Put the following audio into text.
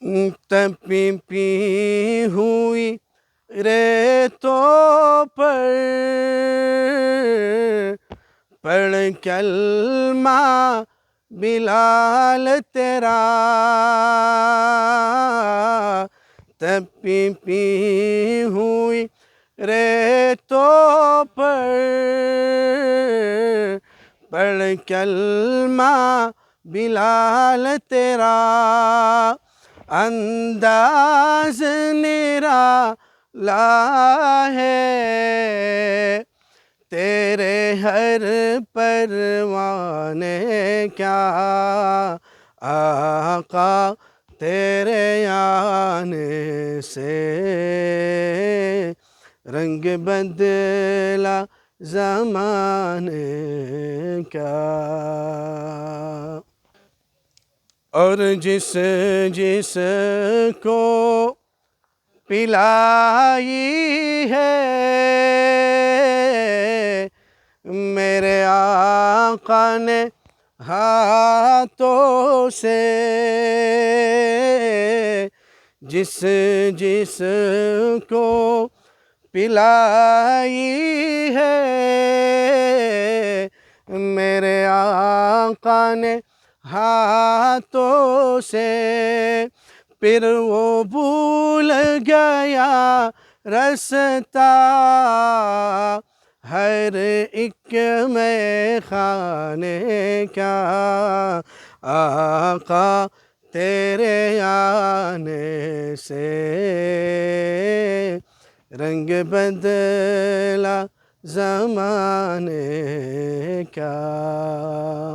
تپی پی ہوئی ریتوں پر پڑھ کلمہ بلال تیرا، تپی پی ہوئی ریتوں پر پڑھ کلمہ بلال تیرا، انداز نرالا ہے تیرے ہر پروانے کیا، آقا تیرے آنے سے رنگ بدلا زمانے کا۔ اور جس جس کو پلائی ہے میرے آقا نے ہاتھوں سے، جس جس کو پلائی ہے میرے آقا نے ہاتھوں سے، پھر وہ بھول گیا رستہ ہر ایک میں خانے کا، آقا تیرے آنے سے رنگ بدلا زمانے کا۔